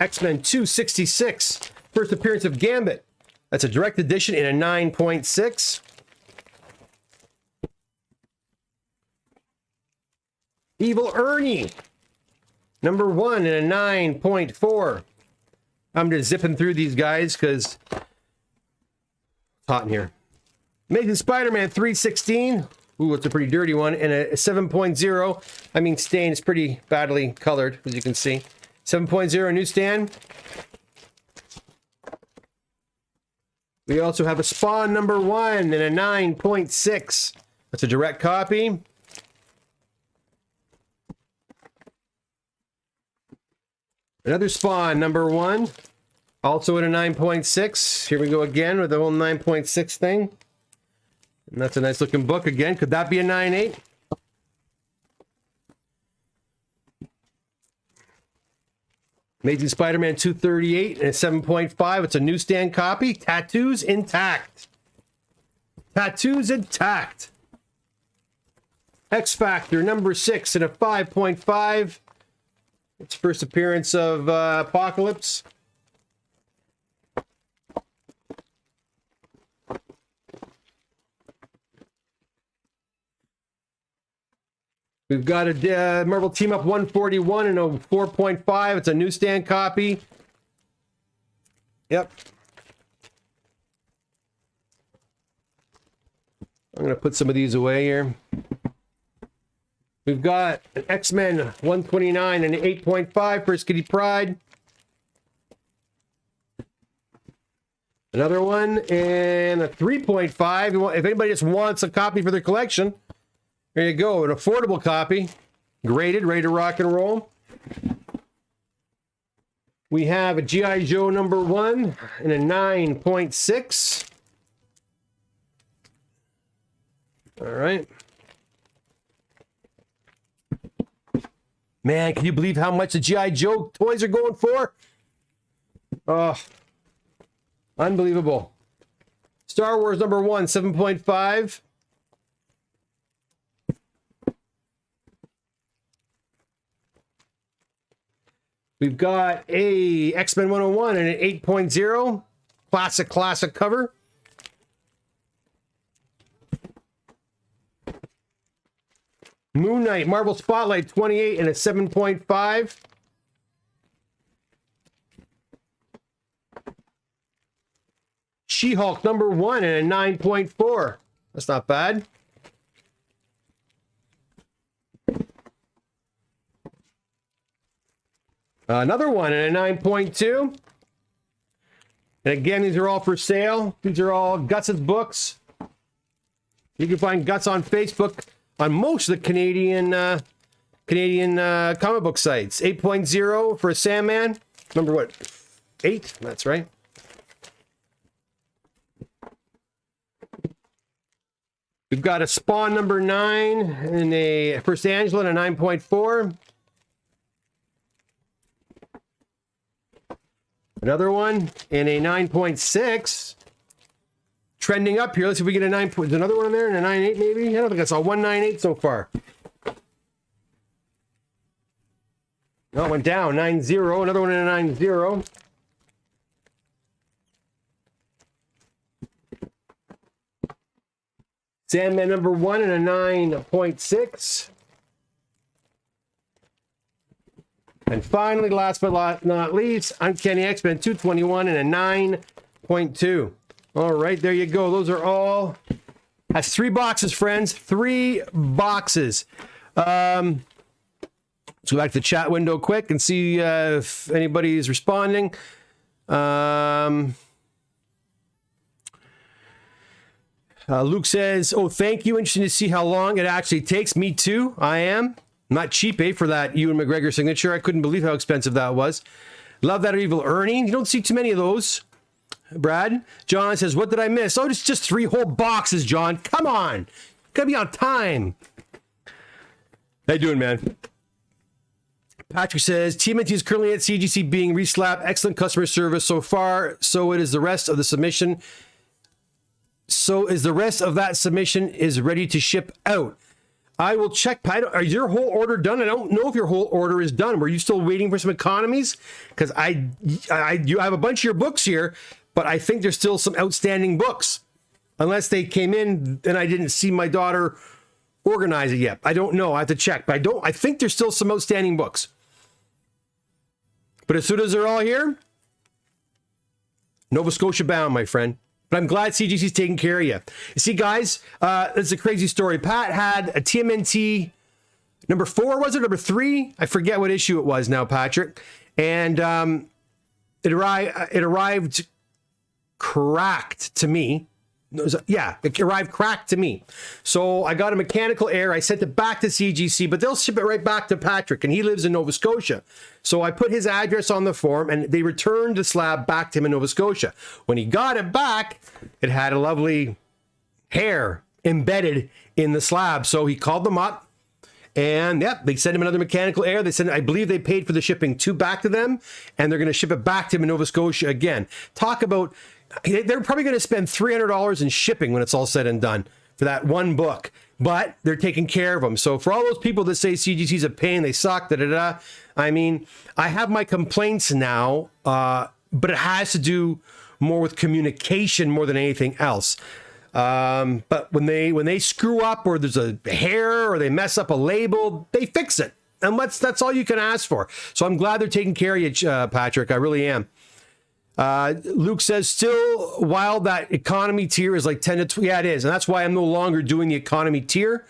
X-Men 266, first appearance of Gambit. That's a direct edition in a 9.6. Evil Ernie, number 1 in a 9.4. I'm just zipping through these guys because it's hot in here. Amazing Spider-Man 316. Ooh, it's a pretty dirty one. And a 7.0. I mean, stain is pretty badly colored, as you can see. 7.0 newsstand. We also have a Spawn number 1 and a 9.6. That's a direct copy. Another Spawn number 1, also in a 9.6. Here we go again with the whole 9.6 thing. And that's a nice looking book again. Could that be a 9.8? Amazing Spider-Man 238 and a 7.5. It's a newsstand copy. Tattoos intact. Tattoos intact. X Factor number 6 and a 5.5. It's first appearance of Apocalypse. We've got a Marvel Team Up 141 and a 4.5. It's a newsstand copy. Yep. I'm going to put some of these away here. We've got an X-Men 129 and an 8.5 for Kitty Pryde. Another one and a 3.5. If anybody just wants a copy for their collection, there you go. An affordable copy. Graded, ready to rock and roll. We have a G.I. Joe number 1 and a 9.6. All right. Man, can you believe how much the G.I. Joe toys are going for? Oh, unbelievable. Star Wars number 1, 7.5. We've got a X-Men 101 and an 8.0. Classic cover. Moon Knight, Marvel Spotlight 28 and a 7.5. She-Hulk #1 and a 9.4. That's not bad. Another one and a 9.2. And again, these are all for sale. These are all Guts' books. You can find Guts on Facebook on most of the Canadian comic book sites. 8.0 for a Sandman. Number what? 8? That's right. We've got a Spawn #9 and a First Angela and a 9.4. Another one and a 9.6. Trending up here. Let's see if we get a 9. There's another one in there and a 9.8 maybe. I don't think I saw 198 so far. No, it went down. 9.0. Another one and a 9.0. Sandman #1 and a 9.6. And finally, last but not least, Uncanny X-Men 221 and a 9.2. All right, there you go. Those are all. That's 3 boxes, friends. 3 boxes. Let's go back to the chat window quick and see if anybody's responding. Luke says, oh, thank you. Interesting to see how long it actually takes. Me too. I am. Not cheap, for that Ewan McGregor signature. I couldn't believe how expensive that was. Love that Evil Ernie. You don't see too many of those. Brad. John says, what did I miss? Oh, it's just 3 whole boxes, John. Come on. Gotta be on time. How you doing, man? Patrick says, TMNT is currently at CGC being reslapped. Excellent customer service so far. So it is the rest of the submission. So is the rest of that submission is ready to ship out. I will check. Is your whole order done? I don't know if your whole order is done. Were you still waiting for some economies? Because you have a bunch of your books here, but I think there's still some outstanding books. Unless they came in and I didn't see my daughter organize it yet. I don't know. I have to check. But I think there's still some outstanding books. But as soon as they're all here, Nova Scotia bound, my friend. But I'm glad CGC's taking care of you. You see, guys, it's a crazy story. Pat had a TMNT #4, was it? #3? I forget what issue it was now, Patrick. And it arrived cracked to me. It arrived cracked to me. So I got a mechanical error. I sent it back to CGC, but they'll ship it right back to Patrick, and he lives in Nova Scotia. So I put his address on the form, and they returned the slab back to him in Nova Scotia. When he got it back, it had a lovely hair embedded in the slab. So he called them up, and they sent him another mechanical error. They sent, I believe they paid for the shipping back to them, and they're going to ship it back to him in Nova Scotia again. Talk about, they're probably going to spend $300 in shipping when it's all said and done for that one book, but they're taking care of them. So for all those people that say CGC's a pain, they suck, I mean, I have my complaints now, but it has to do more with communication more than anything else. But when they screw up, or there's a hair, or they mess up a label, they fix it. And that's all you can ask for. So I'm glad they're taking care of you, Patrick. I really am. Luke says, still wild that economy tier is like 10 to 20. Yeah, it is. And that's why I'm no longer doing the economy tier.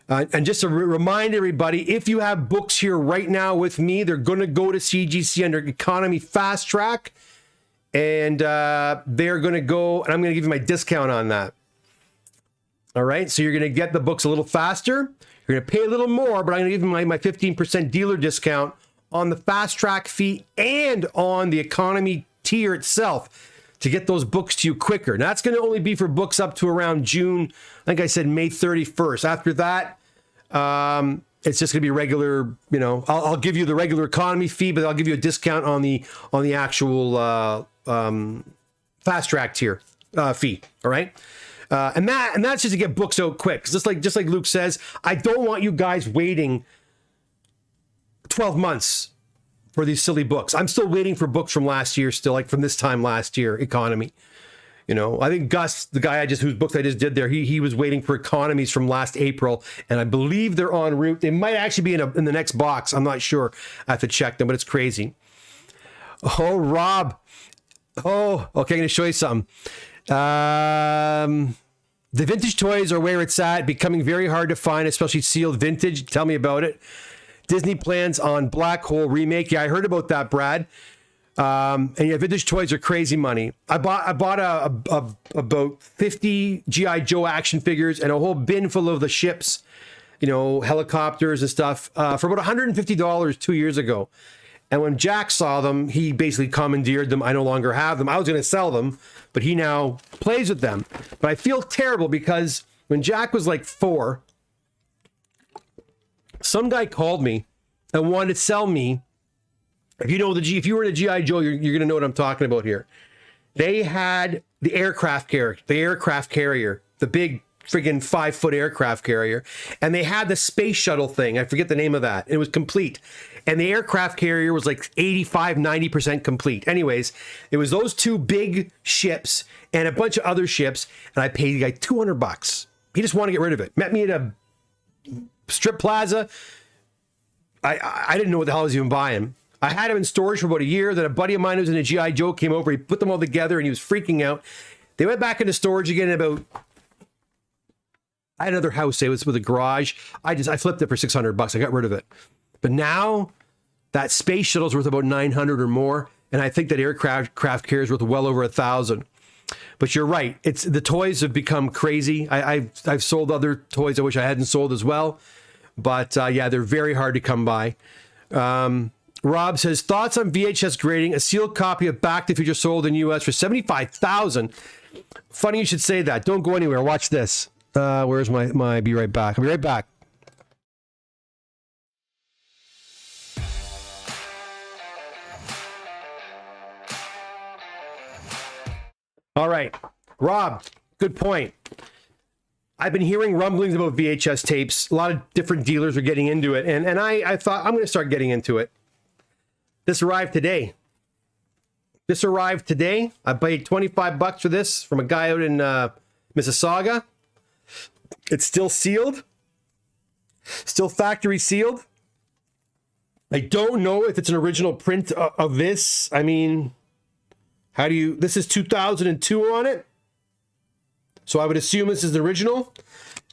And just to remind everybody, if you have books here right now with me, they're going to go to CGC under economy fast track. And they're going to go, and I'm going to give you my discount on that. All right. So you're going to get the books a little faster. You're going to pay a little more, but I'm going to give you my 15% dealer discount on the fast track fee and on the economy tier itself to get those books to you quicker. Now, that's going to only be for books up to around June. I think I said May 31st. After that, it's just going to be regular, I'll give you the regular economy fee, but I'll give you a discount on the actual fast track tier fee. All right. And that's just to get books out quick. Just like Luke says, I don't want you guys waiting 12 months for these silly books. I'm still waiting for books from last year, still, like from this time last year, economy. I think Gus, the guy whose books I just did there, he was waiting for economies from last April, and I believe they're en route. They might actually be in the next box. I'm not sure. I have to check them, but it's crazy. Oh, Rob, Oh, okay. I'm going to show you something. The vintage toys are where it's at, becoming very hard to find, especially sealed vintage. Tell me about it. Disney plans on Black Hole remake. Yeah, I heard about that, Brad. And yeah, vintage toys are crazy money. I bought about 50 GI Joe action figures and a whole bin full of the ships, you know, helicopters and stuff, for about $150 2 years ago. And when Jack saw them, he basically commandeered them. I no longer have them. I was going to sell them, but he now plays with them. But I feel terrible because when Jack was like 4, some guy called me and wanted to sell me. If you were in a GI Joe, you're going to know what I'm talking about here. They had the aircraft carrier, the big friggin' 5-foot aircraft carrier, and they had the space shuttle thing. I forget the name of that. It was complete. And the aircraft carrier was like 85-90% complete. Anyways, it was those 2 big ships and a bunch of other ships, and I paid the guy $200. He just wanted to get rid of it. Met me at a strip plaza. I didn't know what the hell I was even buying. I had him in storage for about a year. Then a buddy of mine who was in a GI Joe came over. He put them all together, and he was freaking out. They went back into storage again in about... I had another house. It was with a garage. I flipped it for $600. I got rid of it. But now that space shuttle's worth about 900 or more, and I think that aircraft carrier is worth well over 1,000. But you're right. It's the toys have become crazy. I've sold other toys I wish I hadn't sold as well. But yeah, they're very hard to come by. Rob says, thoughts on VHS grading? A sealed copy of Back to the Future sold in US for $75,000. Funny you should say that. Don't go anywhere. Watch this. Where's my be right back? I'll be right back. All right. Rob, good point. I've been hearing rumblings about VHS tapes. A lot of different dealers are getting into it. And I thought I'm going to start getting into it. This arrived today. I paid $25 for this from a guy out in Mississauga. It's still sealed. Still factory sealed. I don't know if it's an original print of this. I mean, this is 2002 on it. So I would assume this is the original.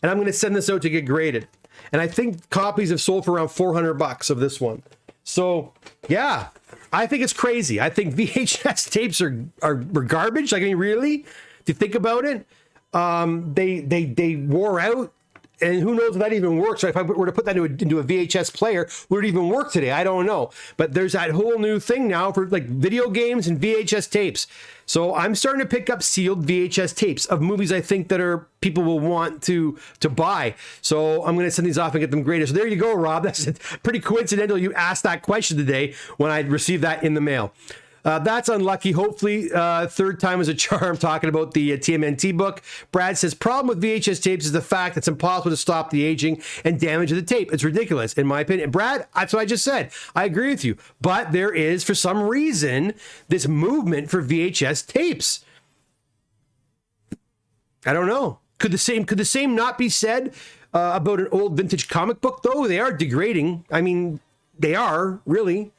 And I'm going to send this out to get graded. And I think copies have sold for around $400 of this one. So, yeah, I think it's crazy. I think VHS tapes are garbage. Like, I mean, really? If you think about it, they wore out, and who knows if that even works. If I were to put that into a VHS player, would it even work today? I don't know. But there's that whole new thing now for like video games and VHS tapes. So I'm starting to pick up sealed VHS tapes of movies I think that people will want to buy. So I'm going to send these off and get them graded. So there you go, Rob. That's pretty coincidental you asked that question today when I received that in the mail. That's unlucky. Hopefully, third time is a charm talking about the TMNT book. Brad says, problem with VHS tapes is the fact it's impossible to stop the aging and damage of the tape. It's ridiculous, in my opinion. Brad, that's what I just said. I agree with you. But there is, for some reason, this movement for VHS tapes. I don't know. Could the same not be said about an old vintage comic book, though? They are degrading. I mean, they are, really.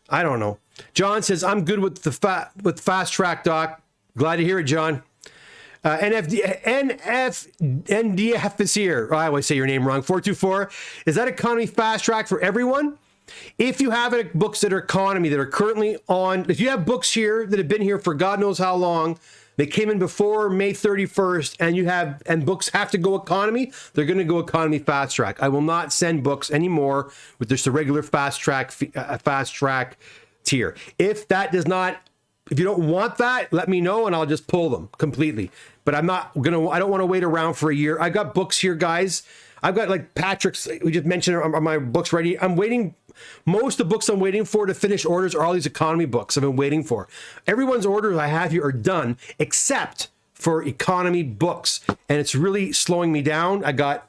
I don't know. John says, I'm good with Fast Track, Doc. Glad to hear it, John. NDF is here. Oh, I always say your name wrong. 424. Is that economy Fast Track for everyone? If you have books that are economy, that are currently on, if you have books here that have been here for God knows how long, they came in before May 31st, and books have to go economy, they're going to go economy Fast Track. I will not send books anymore with just a regular Fast Track tier. If you don't want that, let me know and I'll just pull them completely. But I don't want to wait around for a year. I got books here, guys. I've got like Patrick's, we just mentioned are my books ready. I'm waiting. Most of the books I'm waiting for to finish orders are all these economy books I've been waiting for. Everyone's orders I have here are done except for economy books. And it's really slowing me down. I got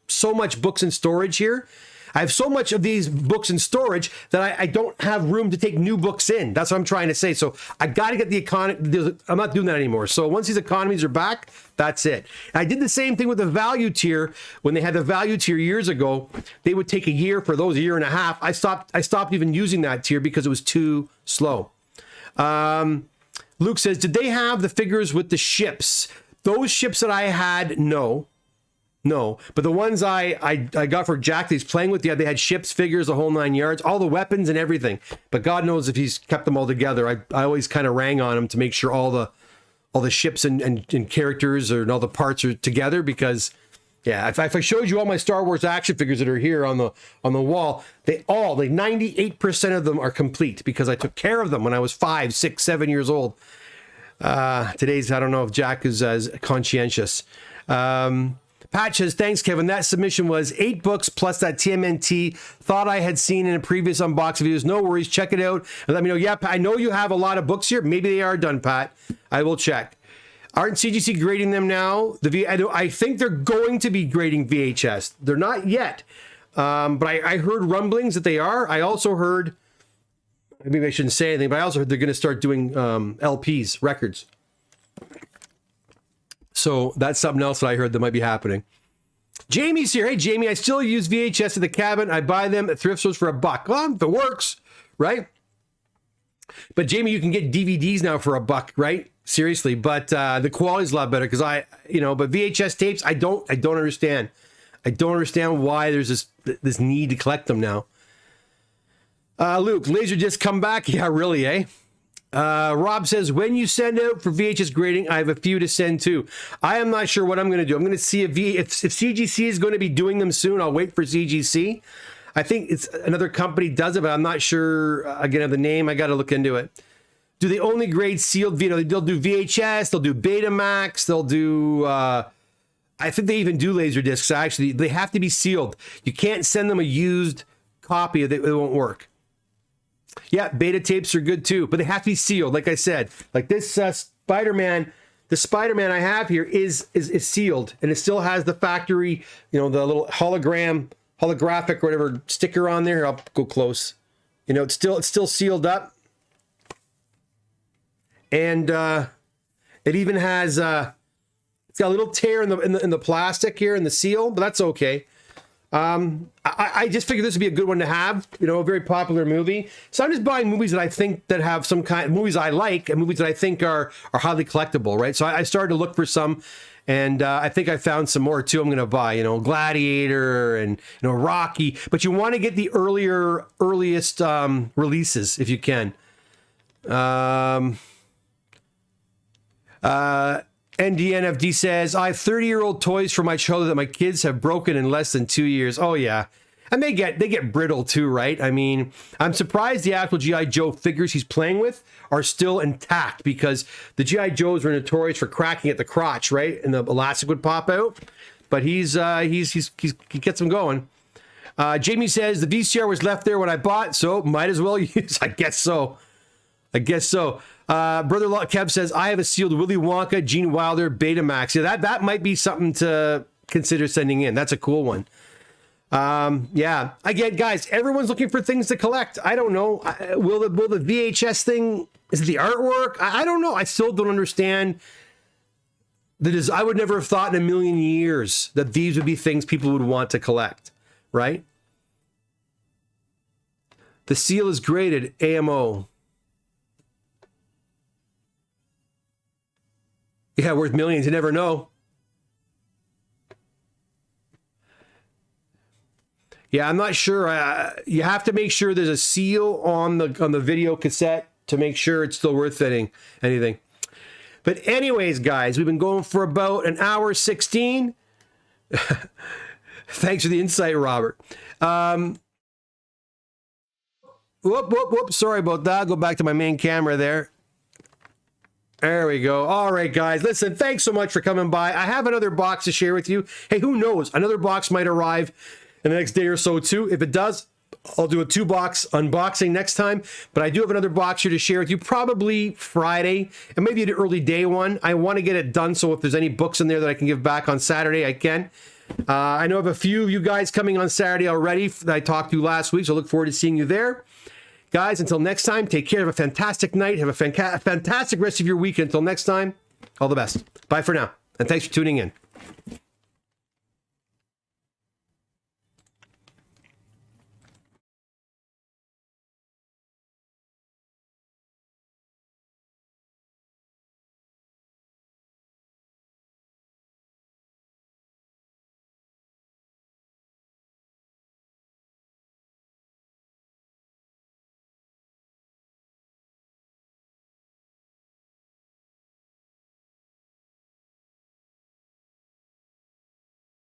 so much books in storage here. I have so much of these books in storage that I don't have room to take new books in. That's what I'm trying to say. So I got to get the economy. I'm not doing that anymore. So once these economies are back, that's it. And I did the same thing with the value tier. When they had the value tier years ago, they would take a year for those, a year and a half. I stopped even using that tier because it was too slow. Luke says, did they have the figures with the ships? Those ships that I had, no. No. But the ones I got for Jack that he's playing with, yeah, they had ships, figures, the whole 9 yards, all the weapons and everything. But God knows if he's kept them all together. I always kind of rang on him to make sure all the ships and characters and all the parts are together, because yeah, if I showed you all my Star Wars action figures that are here on the wall, like 98% of them are complete because I took care of them when I was 5, 6, 7 years old. Today's, I don't know if Jack is as conscientious. Pat says, thanks, Kevin. That submission was 8 books plus that TMNT. Thought I had seen in a previous unboxing videos. No worries. Check it out and let me know. Yeah, I know you have a lot of books here. Maybe they are done, Pat. I will check. Aren't CGC grading them now? I think they're going to be grading VHS. They're not yet. But I heard rumblings that they are. I also heard, maybe I shouldn't say anything, but I also heard they're going to start doing LPs, records. So that's something else that I heard that might be happening. Jamie's here. Hey, Jamie, I still use VHS at the cabin. I buy them at thrift stores for $1. Well, if it works, right? But Jamie, you can get DVDs now for $1, right? Seriously, but the quality's a lot better because but VHS tapes, I don't understand. I don't understand why there's this need to collect them now. Luke, Laserdisc come back? Yeah, really, eh? Rob says, when you send out for VHS grading, I have a few to send too. I am not sure what I'm going to do. I'm going to see if CGC is going to be doing them soon. I'll wait for CGC. I think it's another company does it, but I'm not sure, again, of the name. I got to look into it. Do they only grade sealed video? They'll do VHS, they'll do Betamax, they'll do, I think they even do Laserdiscs, actually. They have to be sealed. You can't send them a used copy, it won't work. Yeah, beta tapes are good too, but they have to be sealed, like I said. Like this Spider-Man, the Spider-Man I have here is sealed, and it still has the factory, the little holographic or whatever sticker on there. I'll go close. It's still sealed up. And it even has it's got a little tear in the plastic here in the seal, but that's okay. I just figured this would be a good one to have, a very popular movie. So I'm just buying movies that I think that have some kind movies I like and movies that I think are highly collectible, right? So I started to look for some, and I think I found some more too. I'm going to buy, Gladiator and Rocky, but you want to get the earliest releases if you can. NDNFD says, I have 30-year-old toys for my childhood that my kids have broken in less than 2 years. Oh, yeah. And they get brittle too, right? I mean, I'm surprised the actual G.I. Joe figures he's playing with are still intact, because the G.I. Joes were notorious for cracking at the crotch, right? And the elastic would pop out. But he gets them going. Jamie says, the VCR was left there when I bought, so might as well use. I guess so. Brother Kev says, I have a sealed Willy Wonka, Gene Wilder, Betamax. Yeah, that might be something to consider sending in. That's a cool one. Yeah. Again, guys, everyone's looking for things to collect. I don't know. Will the VHS thing, is it the artwork? I don't know. I still don't understand. I would never have thought in a million years that these would be things people would want to collect, right? The seal is graded, AMO. Yeah, worth millions. You never know. Yeah, I'm not sure. You have to make sure there's a seal on the video cassette to make sure it's still worth anything. But anyways, guys, we've been going for about an hour 16. Thanks for the insight, Robert. Whoop. Sorry about that. I'll go back to my main camera there. There we go. All right, guys. Listen, thanks so much for coming by. I have another box to share with you. Hey, who knows? Another box might arrive in the next day or so, too. If it does, I'll do a 2-box unboxing next time. But I do have another box here to share with you, probably Friday, and maybe an early day one. I want to get it done, so if there's any books in there that I can give back on Saturday, I can. I know I have a few of you guys coming on Saturday already that I talked to last week, so I look forward to seeing you there. Guys, until next time, take care. Have a fantastic night. Have a fantastic rest of your week. Until next time, all the best. Bye for now. And thanks for tuning in.